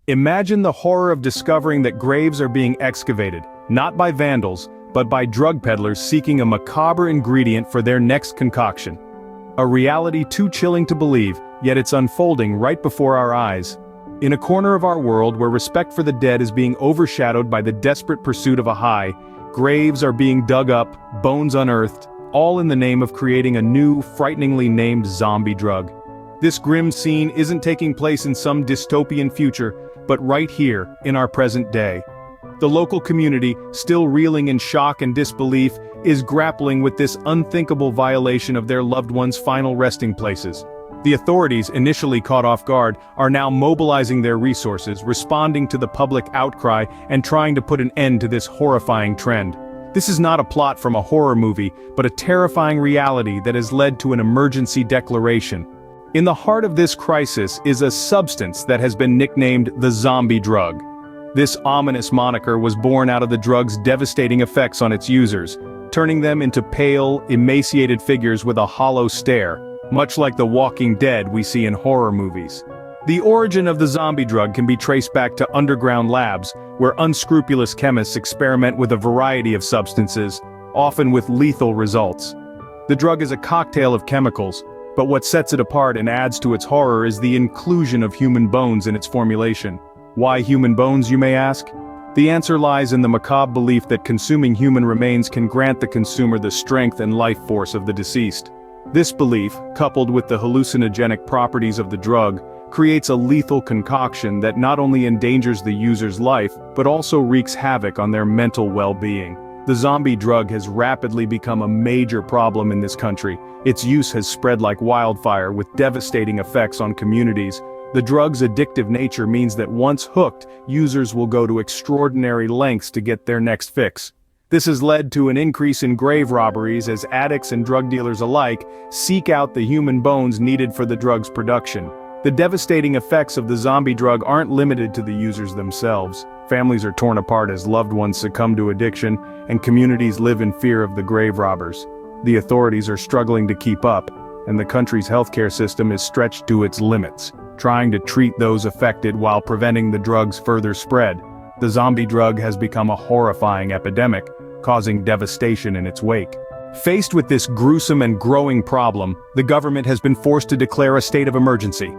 Imagine the horror of discovering that graves are being excavated, not by vandals, but by drug peddlers seeking a macabre ingredient for their next concoction. A reality too chilling to believe, yet it's unfolding right before our eyes. In a corner of our world where respect for the dead is being overshadowed by the desperate pursuit of a high, graves are being dug up, bones unearthed, all in the name of creating a new, frighteningly named zombie drug. This grim scene isn't taking place in some dystopian future, but right here, in our present day. The local community, still reeling in shock and disbelief, is grappling with this unthinkable violation of their loved ones' final resting places. The authorities, initially caught off guard, are now mobilizing their resources, responding to the public outcry, and trying to put an end to this horrifying trend. This is not a plot from a horror movie, but a terrifying reality that has led to an emergency declaration. In the heart of this crisis is a substance that has been nicknamed the zombie drug. This ominous moniker was born out of the drug's devastating effects on its users, turning them into pale, emaciated figures with a hollow stare, much like the Walking Dead we see in horror movies. The origin of the zombie drug can be traced back to underground labs, where unscrupulous chemists experiment with a variety of substances, often with lethal results. The drug is a cocktail of chemicals, but what sets it apart and adds to its horror is the inclusion of human bones in its formulation. Why human bones, you may ask? The answer lies in the macabre belief that consuming human remains can grant the consumer the strength and life force of the deceased. This belief, coupled with the hallucinogenic properties of the drug, creates a lethal concoction that not only endangers the user's life, but also wreaks havoc on their mental well-being. The zombie drug has rapidly become a major problem in this country. Its use has spread like wildfire with devastating effects on communities. The drug's addictive nature means that once hooked, users will go to extraordinary lengths to get their next fix. This has led to an increase in grave robberies as addicts and drug dealers alike seek out the human bones needed for the drug's production. The devastating effects of the zombie drug aren't limited to the users themselves. Families are torn apart as loved ones succumb to addiction, and communities live in fear of the grave robbers. The authorities are struggling to keep up, and the country's healthcare system is stretched to its limits, trying to treat those affected while preventing the drug's further spread. The zombie drug has become a horrifying epidemic, causing devastation in its wake. Faced with this gruesome and growing problem, the government has been forced to declare a state of emergency.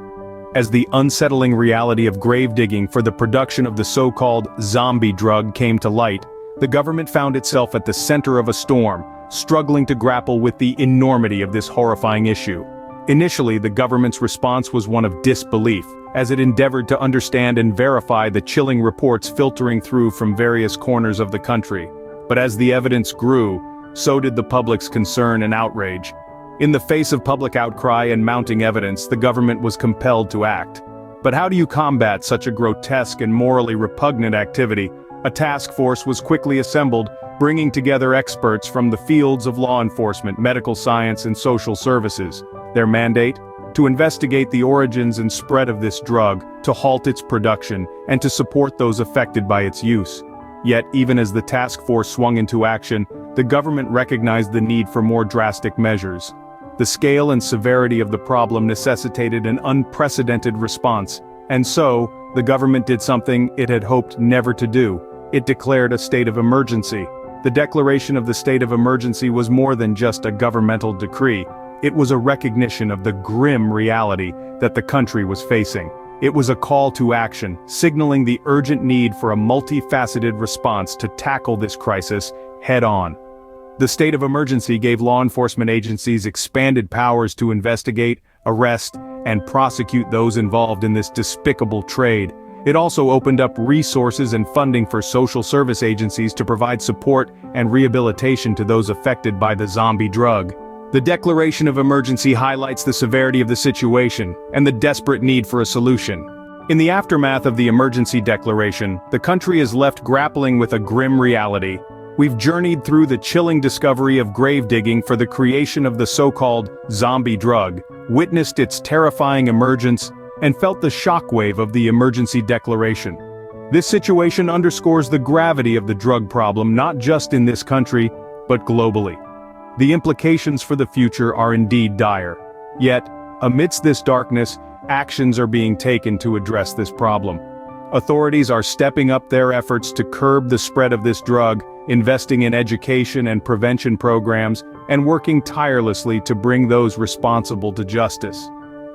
As the unsettling reality of grave digging for the production of the so-called zombie drug came to light, the government found itself at the center of a storm, struggling to grapple with the enormity of this horrifying issue. Initially, the government's response was one of disbelief, as it endeavored to understand and verify the chilling reports filtering through from various corners of the country. But as the evidence grew, so did the public's concern and outrage. In the face of public outcry and mounting evidence, the government was compelled to act. But how do you combat such a grotesque and morally repugnant activity? A task force was quickly assembled, bringing together experts from the fields of law enforcement, medical science, and social services. Their mandate? To investigate the origins and spread of this drug, to halt its production, and to support those affected by its use. Yet, even as the task force swung into action, the government recognized the need for more drastic measures. The scale and severity of the problem necessitated an unprecedented response, and so, the government did something it had hoped never to do. It declared a state of emergency. The declaration of the state of emergency was more than just a governmental decree. It was a recognition of the grim reality that the country was facing. It was a call to action, signaling the urgent need for a multifaceted response to tackle this crisis head-on. The state of emergency gave law enforcement agencies expanded powers to investigate, arrest, and prosecute those involved in this despicable trade. It also opened up resources and funding for social service agencies to provide support and rehabilitation to those affected by the zombie drug. The declaration of emergency highlights the severity of the situation and the desperate need for a solution. In the aftermath of the emergency declaration, the country is left grappling with a grim reality. We've journeyed through the chilling discovery of grave digging for the creation of the so-called zombie drug, witnessed its terrifying emergence, and felt the shockwave of the emergency declaration. This situation underscores the gravity of the drug problem not just in this country, but globally. The implications for the future are indeed dire. Yet, amidst this darkness, actions are being taken to address this problem. Authorities are stepping up their efforts to curb the spread of this drug, investing in education and prevention programs, and working tirelessly to bring those responsible to justice.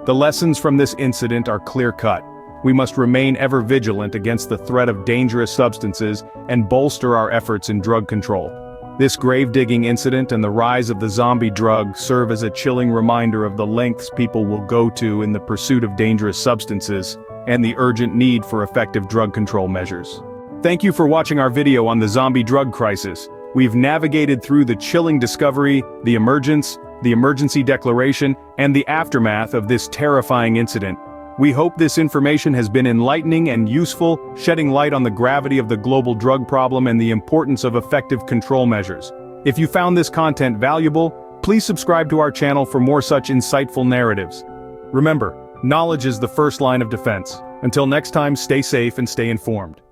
The lessons from this incident are clear-cut. We must remain ever vigilant against the threat of dangerous substances and bolster our efforts in drug control. This grave-digging incident and the rise of the zombie drug serve as a chilling reminder of the lengths people will go to in the pursuit of dangerous substances, and the urgent need for effective drug control measures. Thank you for watching our video on the zombie drug crisis. We've navigated through the chilling discovery, the emergence, the emergency declaration, and the aftermath of this terrifying incident. We hope this information has been enlightening and useful, shedding light on the gravity of the global drug problem and the importance of effective control measures. If you found this content valuable, please subscribe to our channel for more such insightful narratives. Remember, knowledge is the first line of defense. Until next time, stay safe and stay informed.